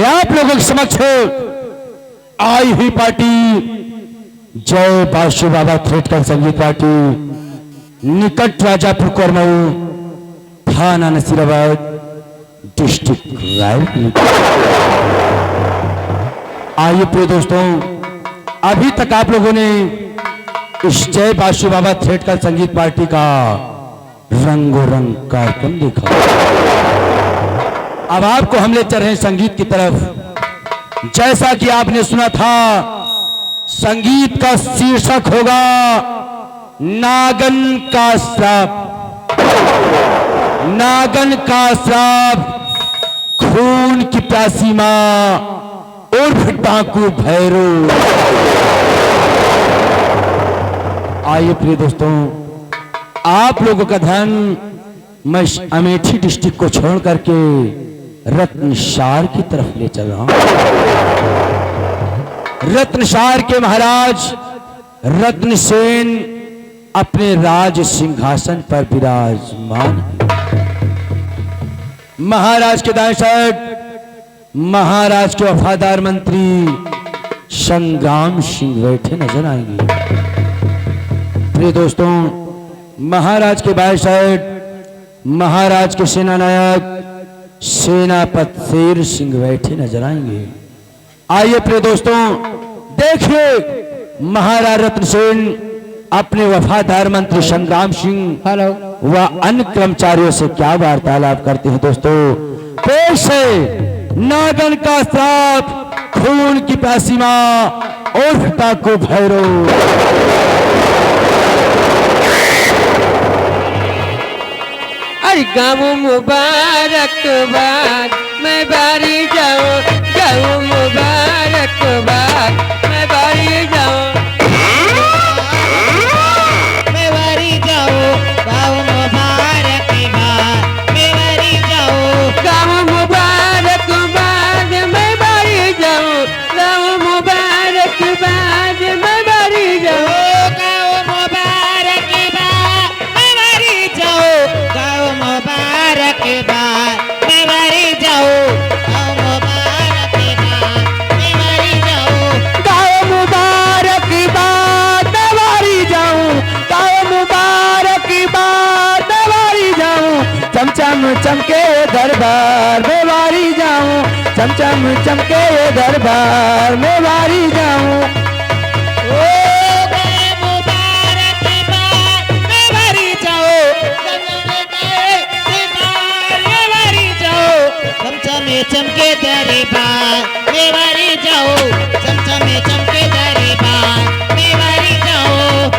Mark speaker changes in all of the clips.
Speaker 1: कि आप लोगों के समक्ष आई हुई पार्टी जय बाशु बाबा थिएटर संगीत पार्टी निकट राजापुर कोरमऊ थाना नसीराबाद डिस्ट्रिक्ट रायपुर। आइए प्रिय दोस्तों, अभी तक आप लोगों ने इस जय बाशु बाबा थिएटर संगीत पार्टी का रंगो रंग कार्यक्रम देखा। अब आपको हम ले चल रहे हैं संगीत की तरफ। जैसा कि आपने सुना था, संगीत का शीर्षक होगा नागन का श्राप। नागन का श्राप, खून की प्यासी मां उर्फ डाकू भैरव। आइए प्रिय दोस्तों, आप लोगों का ध्यान मैं अमेठी डिस्ट्रिक्ट को छोड़ करके रत्नसार की तरफ ले चल रहा हूं। रत्नसार के महाराज रत्नसेन अपने राज सिंहासन पर विराजमान। महाराज के दाएं साइड महाराज के वफादार मंत्री संग्राम सिंह बैठे नजर आएंगे। प्रिय दोस्तों, महाराज के बाएं साइड महाराज के सेनानायक सेनापति शेर सिंह बैठे नजर आएंगे। आइए प्रिय दोस्तों, देखिए महाराज रत्नसेन अपने वफादार मंत्री संग्राम सिंह व अन्य कर्मचारियों से क्या वार्तालाप करते हैं। दोस्तों, पेश है नागन का श्राप, खून की प्यासी मां और डाकू भैरव।
Speaker 2: अरे गाँव मुबारकबाद मैं बारी जाऊं, गाँव मुबारकबाद मैं बारी जाऊं,
Speaker 3: मैं बारी जाऊं, गाँव मुबारकबाद मैं बारी जाऊं,
Speaker 2: गाँव मुबारकबाद मैं बारी जाऊं, गाँव मुबारकबाद मैं बारी जाऊं,
Speaker 3: गाँव मुबारकबाद मैं बारी जाऊं, गाँव मुबारकबाद मैं बारी जाऊं, गाँव मुबारकबाद मैं बारी जाऊं,
Speaker 2: गाँव मुबारकबाद मैं बारी जाऊं, गाँव मुबारकबाद मैं बारी जाऊं, चमचम चमके दरबार में बारी जाऊं, चमचम चमके दरबार में बारी जाऊं।
Speaker 3: ओ गाँव मुबारकबाद मैं बारी जाऊं, मैं बारी जाऊं, चमचम चमके दरबार में बारी जाऊं, चमचम चमके दरबार में बारी जाऊं,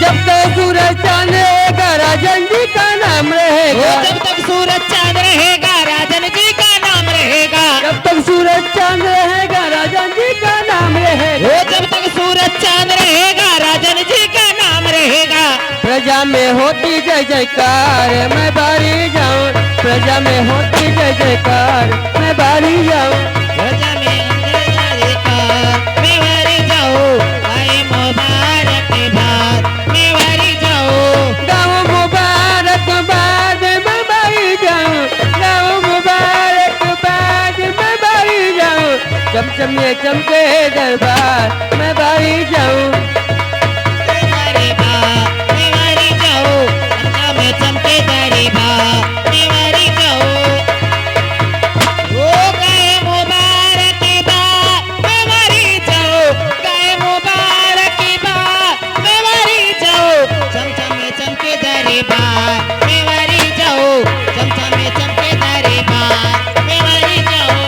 Speaker 2: जब तक सूरज चांद रहेगा राजन जी का नाम रहेगा,
Speaker 3: जब तक सूरज चांद रहेगा राजन जी का नाम रहेगा,
Speaker 2: जब तक सूरज चांद रहेगा राजन जी का नाम रहेगा,
Speaker 3: जब तक सूरज चांद रहेगा राजन जी का नाम रहेगा,
Speaker 2: प्रजा में होती जय जयकार मैं बारी जाऊं, प्रजा में होती जय जयकार मैं बारी जाऊं,
Speaker 3: प्रजा में मैं बारी जाऊं, गाय मुबारकबाद मैं बारी जाऊं,
Speaker 2: गाँव मुबारकबाद मैं बारी जाऊं, गाँव मुबारकबाद मैं बारी जाऊं, चमचम ये चमके दरबार मैं बारी जाऊं,
Speaker 3: मैं बारी जाऊं, चमचम चमके दरबार मैं बारी जाऊं, ओ गाय मुबारकबाद मैं बारी जाऊं, गाय मुबारकबाद मैं बारी जाऊं, चमचम चमके दरबार मैं बारी जाऊं, चमचम चमके दरबार मैं बारी जाऊं,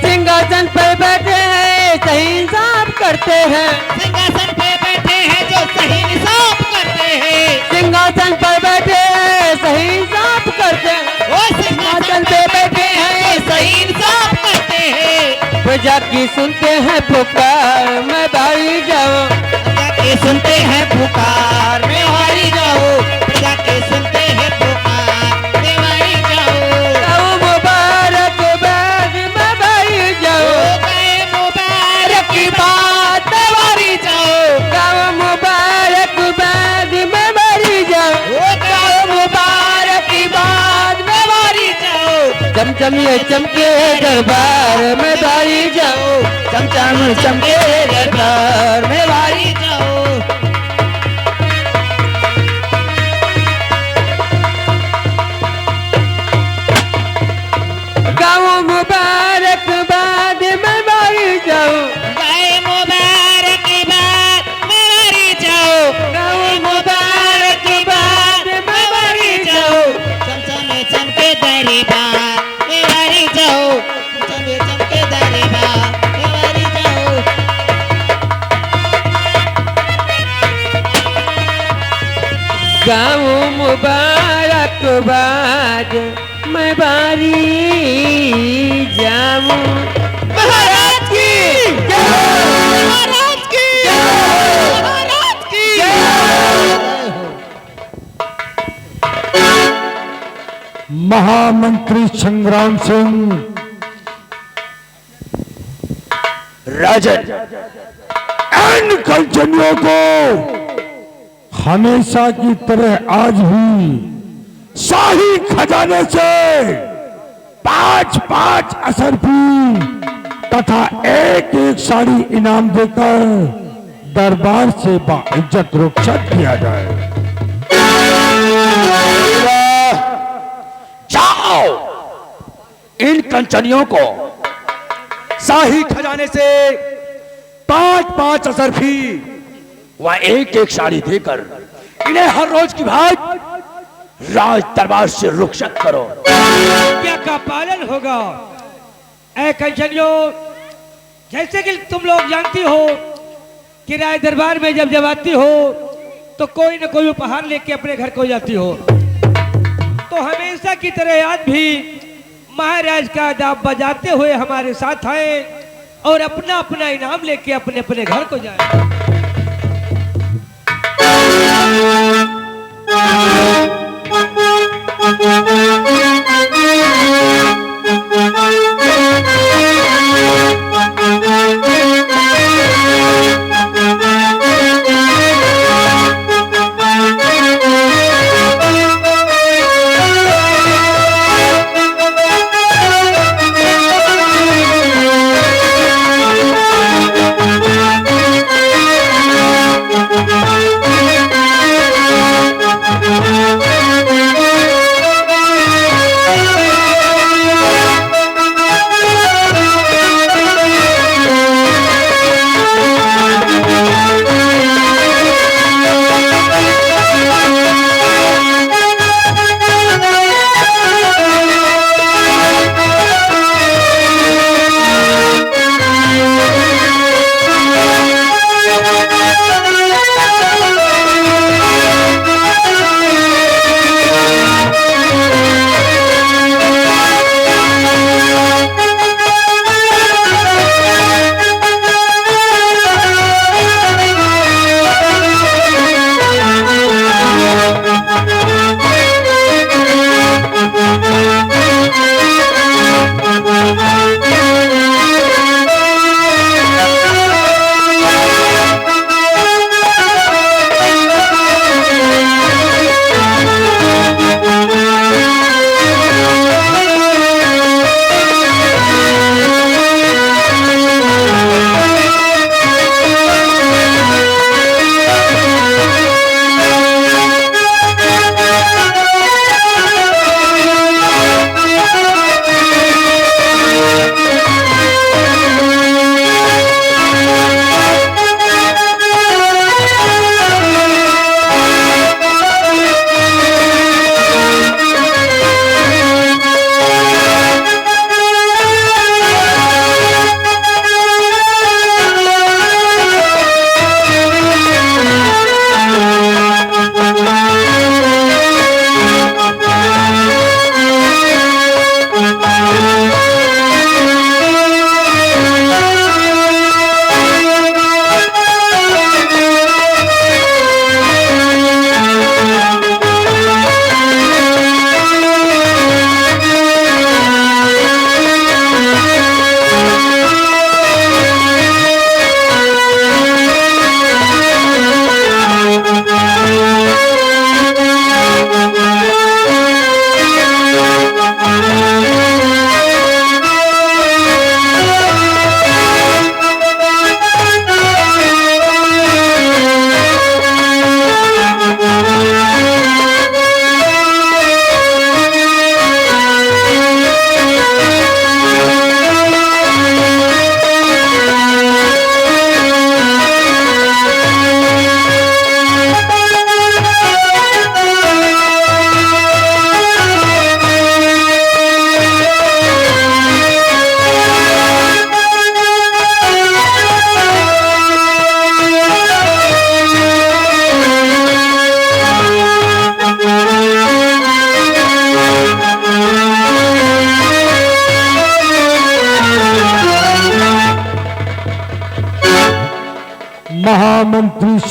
Speaker 2: सिंहासन पर बैठे हैं सही इंसाफ करते हैं,
Speaker 3: सिंहासन पे बैठे हैं जो सही इंसाफ करते हैं,
Speaker 2: सिंहासन पर बैठे हैं सही इंसाफ करते हैं,
Speaker 3: वो सिंहासन पे बैठे हैं सही इंसाफ करते हैं,
Speaker 2: प्रजा की सुनते हैं पुकार मैं बारी जाऊं,
Speaker 3: प्रजा के सुनते हैं पुकार मैं बारी जाऊं, प्रजा के सुनते हैं पुकार मैं बारी जाऊं,
Speaker 2: गाँव मुबारकबाद मैं बारी जाऊं,
Speaker 3: गाय मुबारकबाद मैं बारी जाऊं,
Speaker 2: गाँव मुबारकबाद चमचमिए चमके दरबार में बारी जाओ, चमचम चमके दरबार में बारी
Speaker 3: जाओ।
Speaker 2: गाँव मुबारकबाद में बारी जाओ,
Speaker 3: गाय मुबारकबाद में बारी जाओ,
Speaker 2: गाँव मुबारकबाद में बारी जाओ,
Speaker 3: चमचमे चमके दरबार में बारी जाओ, चमचमे चमके दरबार में बारी जाओ।
Speaker 2: गाँव मुबारकबाद मैं बारी जाऊं। महाराज की
Speaker 3: महाराज की महाराज की
Speaker 1: महामंत्री संग्राम सिंह राजन इन कलचनियों को हमेशा की तरह आज भी शाही खजाने से 5-5 असरफी तथा एक साड़ी इनाम देकर दरबार से बाइज्जत रुखसत किया जाए।
Speaker 4: जाओ इन कंचनियों को शाही खजाने से 5-5 असरफी व एक साड़ी देकर इन्हें हर रोज की भांति राज दरबार से रुखसत करो।
Speaker 5: क्या का पालन होगा। ऐ कंचनियों, जैसे कि तुम लोग जानती हो कि राज दरबार में जब आती हो तो कोई न कोई उपहार लेके अपने घर को जाती हो, तो हमेशा की तरह आज भी महाराज का दाब बजाते हुए हमारे साथ आए और अपना अपना इनाम लेके अपने अपने घर को जाए।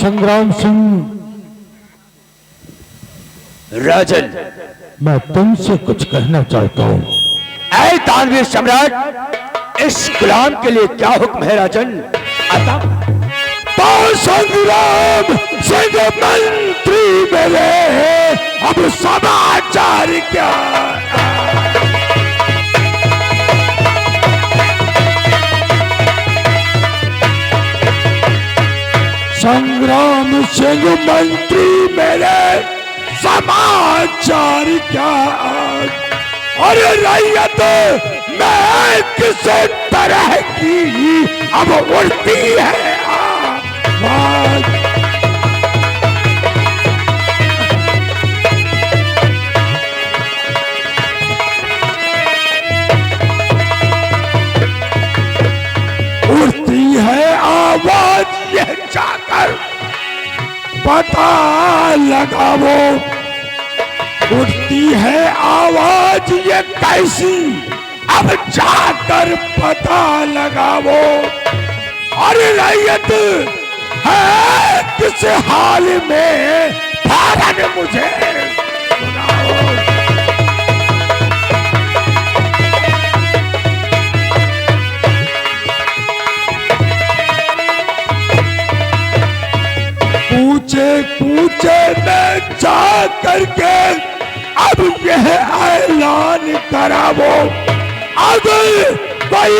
Speaker 1: संग्राम सिंह,
Speaker 4: राजन,
Speaker 1: मैं तुमसे कुछ कहना चाहता हूँ।
Speaker 4: ऐ दानवीर सम्राट, इस गुलाम के लिए क्या हुक्म है राजन? आता
Speaker 1: तो संग्राम सिंह मंत्री मेरे, अब समाचार क्या? संग्राम सिंह मंत्री मेरे, समाचार क्या? अरे रैयत मैं किस तरह की अब उड़ती है आवाज। उड़ती है आवाज, यह जाकर पता लगाओ। उठती है आवाज ये कैसी, अब जाकर पता लगाओ। अरे रैयत है किस हाल में, फौरन मुझे सुनाओ। पूछे पूछे मैं जा करके अब यह ऐलान करावो। अगर कोई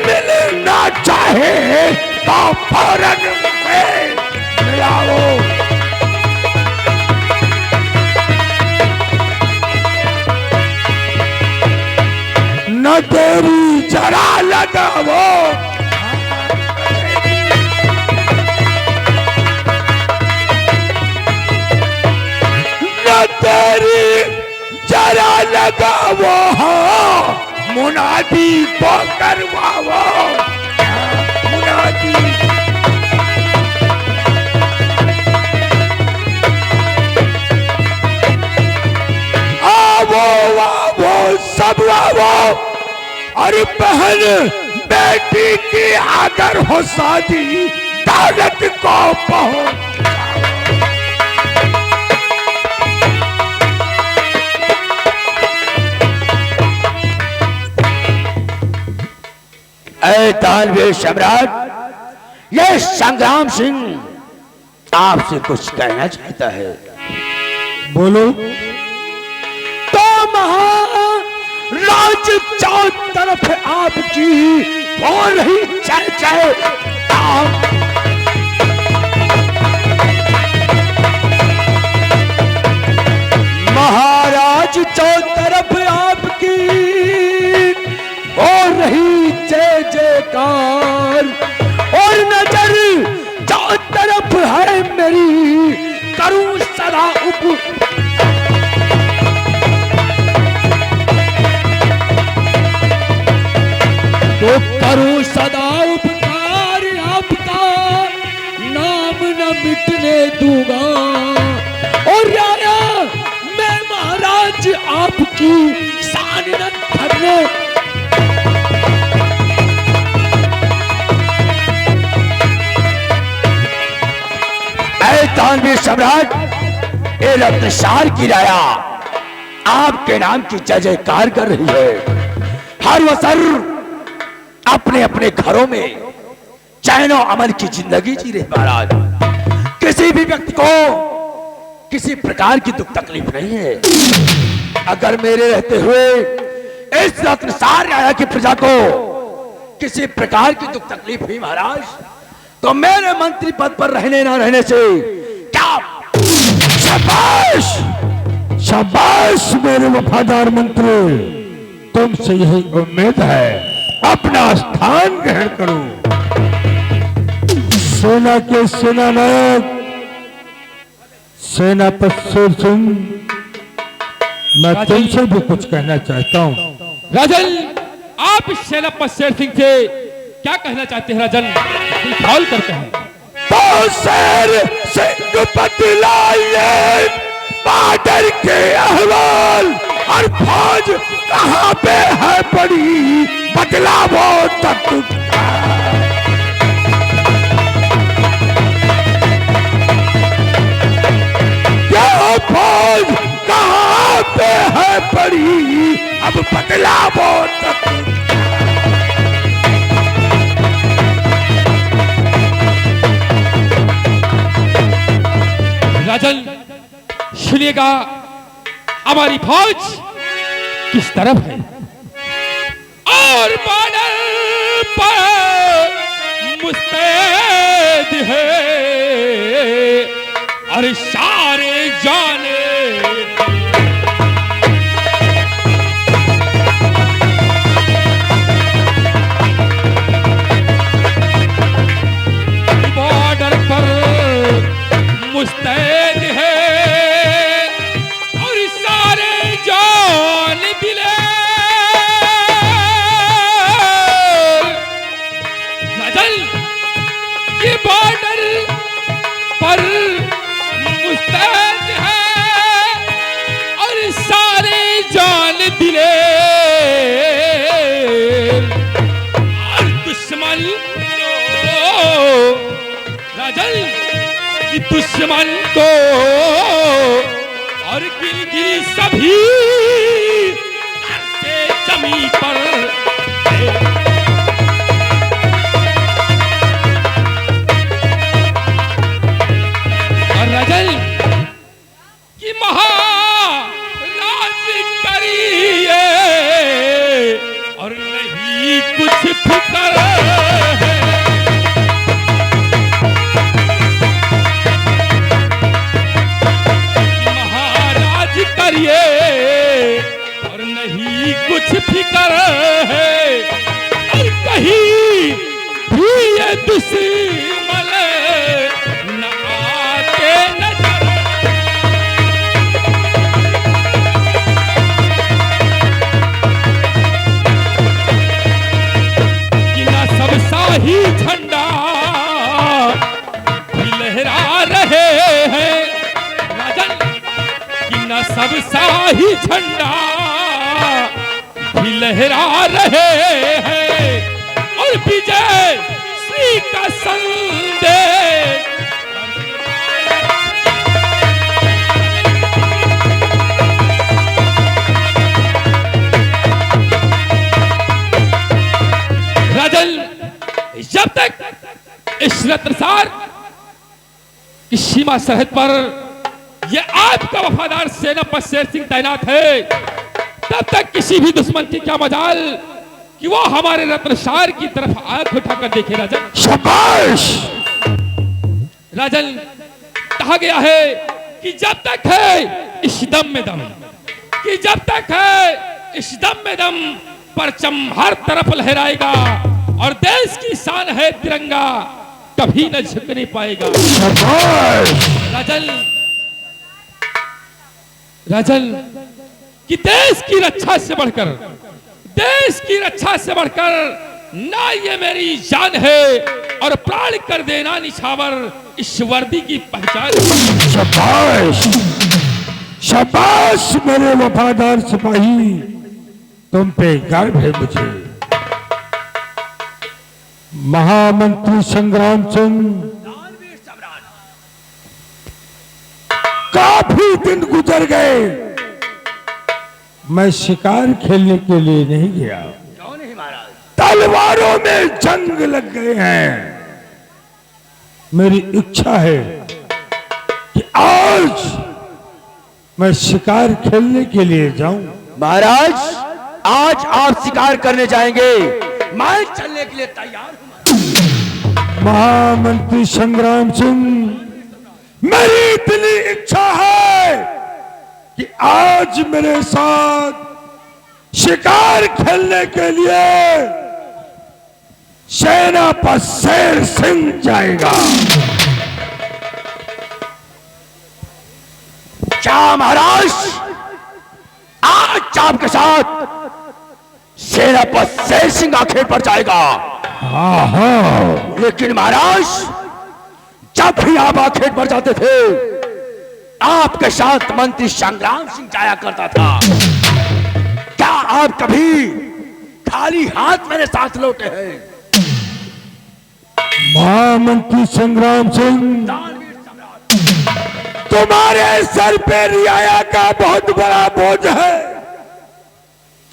Speaker 1: मिलना चाहे तो फौरन मुझे मिलाओ। न तेरी जरा लगावो, तेरी जरा लगावो, मुनादी को करवाओ। मुनादी आवो आवो सब आवो। अरे बहन बेटी की अगर हो शादी, दौलत को पहुंच।
Speaker 4: ऐ दानवीर सम्राट, यह संग्राम सिंह आपसे कुछ कहना चाहता है।
Speaker 1: बोलो।
Speaker 4: तो महाराज चारों तरफ आपकी हो रही चर्चा। महाराज चारों तरफ आपकी हो रही जय जयकार, और नजर चारों तरफ है मेरी, करूं सदा
Speaker 5: तो करूं सदा उपकार आपका, नाम न मिटने दूंगा। और राया मैं महाराज आपकी शान न धरने।
Speaker 4: दानवीर सम्राट, ये रत्नसार की राया आपके नाम की जय जयकार कर रही है। हर वसर अपने अपने घरों में चैन और अमन की जिंदगी जी रहे महाराज। किसी भी व्यक्ति को किसी प्रकार की दुख तकलीफ नहीं है। अगर मेरे रहते हुए इस रत्नसार राया की प्रजा को किसी प्रकार की दुख तकलीफ हुई महाराज, तो मेरे मंत्री पद पर रहने ना रहने से क्या।
Speaker 1: शाबाश शाबाश मेरे वफादार मंत्री, तुमसे यही उम्मीद है। अपना स्थान ग्रहण करो। सेना के सेनानायक सेनापति शेर सिंह, मैं तुमसे भी कुछ कहना चाहता हूँ।
Speaker 6: राजन, आप इस सेनापति शेर सिंह से क्या कहना चाहते हैं राजन? कॉल करते हैं।
Speaker 1: तो शेर सिंह बतलाइए बॉर्डर के अहवाल, और फौज कहाँ पे है पड़ी, बतलावो तक।
Speaker 4: पड़ी अब बदलावो तक।
Speaker 6: राजन सुनिएगा, हमारी फौज किस तरफ है और बॉर्डर पर मुस्तैद है और सारे जाने बॉर्डर पर मुस्तैद है और सारे जान दिले। राजन ये बॉर्डर पर मुस्तैद है और सारे जान दिले और दुश्मन को राजन कि दुश्मन को और गिरगिरी सभी के जमी पर और राजन कि महाराज करिए और नहीं कुछ फिक्र है। करिए और नहीं कुछ फिक्र है और कहीं भी ये दुश्मन न आते नजर। कि न सब शाही झंडा भी लहरा रहे हैं राजन, न सब शाही झंडा भी लहरा रहे हैं और विजय श्री का संदेश राजन। जब तक इस रत्नसार की सीमा सरहद पर ये आपका वफादार सेनापति शेर सिंह तैनात है, तब तक किसी भी दुश्मन की क्या मजाल कि वो हमारे रत्नसार की तरफ आंख उठाकर देखे। राजन
Speaker 4: शाबाश।
Speaker 6: राजन कहा गया है कि जब तक है इस दम में दम, कि जब तक है इस दम में दम, परचम हर तरफ लहराएगा और देश की शान है तिरंगा, कभी न झुक नहीं पाएगा। राजन कि देश की रक्षा से बढ़कर, देश की रक्षा से बढ़कर ना ये मेरी जान है और प्राण कर देना निछावर इस वर्दी की पहचान।
Speaker 4: शाबाश शाबाश मेरे वफादार सिपाही, तुम पे गर्व है मुझे। महामंत्री संग्राम सिंह, काफी दिन गुजर गए, मैं शिकार खेलने के लिए नहीं गया।
Speaker 5: क्यों नहीं महाराज?
Speaker 4: तलवारों में जंग लग गए हैं। मेरी इच्छा है कि आज मैं शिकार खेलने के लिए जाऊं।
Speaker 1: महाराज आज आप शिकार करने जाएंगे, मैं चलने के लिए तैयार हूं।
Speaker 4: महामंत्री संग्राम सिंह, मेरी इतनी इच्छा है कि आज मेरे साथ शिकार खेलने के लिए सेनापति शेर सिंह जाएगा।
Speaker 1: क्या महाराज आज आपके साथ सेनापति शेर सिंह आखेट पर जाएगा?
Speaker 4: हाँ हाँ,
Speaker 1: लेकिन महाराज जब भी आप आखेट पर जाते थे आपके साथ मंत्री संग्राम सिंह जाया करता था। क्या आप कभी खाली हाथ मेरे साथ लौटे हैं?
Speaker 4: महामंत्री संग्राम सिंह, तुम्हारे सर पे रियाया का बहुत बड़ा बोझ है।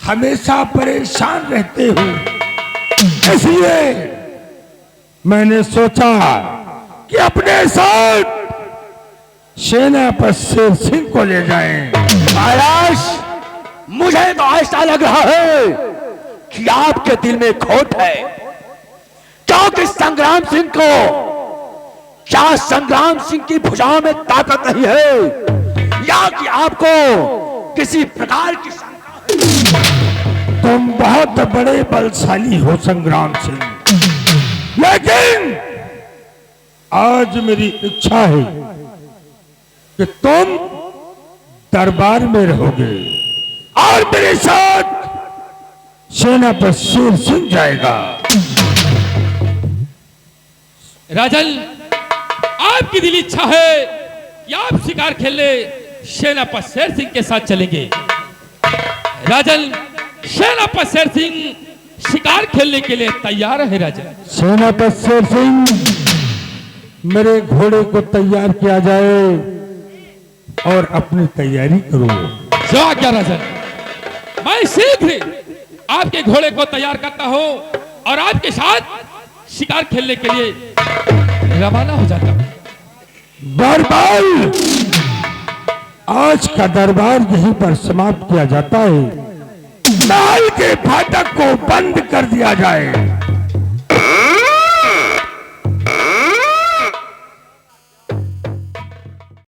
Speaker 4: हमेशा परेशान रहते हो, इसलिए मैंने सोचा कि अपने साथ सेनापति शेर सिंह को ले जाएं।
Speaker 1: महाराज, मुझे तो ऐसा लग रहा है कि आपके दिल में खोट है, क्योंकि संग्राम सिंह को, क्या संग्राम सिंह की भुजाओं में ताकत नहीं है, या कि आपको किसी प्रकार की शंका है?
Speaker 4: तुम बहुत बड़े बलशाली हो संग्राम सिंह, लेकिन आज मेरी इच्छा है कि तुम दरबार में रहोगे और मेरे साथ सेनापति शेर सिंह जाएगा।
Speaker 6: राजन, आपकी दिल इच्छा है कि आप शिकार खेलने सेनापति शेर सिंह के साथ चलेंगे। राजन, सेनापति शेर सिंह शिकार खेलने के लिए तैयार है। राजन,
Speaker 4: सेनापति शेर सिंह, मेरे घोड़े को तैयार किया जाए और अपनी तैयारी करो।
Speaker 6: जो आज्ञा राजन, मैं शीघ्र आपके घोड़े को तैयार करता हूँ और आपके साथ शिकार खेलने के लिए रवाना हो जाता हूँ।
Speaker 4: बरबाल, आज का दरबार यहीं पर समाप्त किया जाता है। महल के फाटक को बंद कर दिया जाए।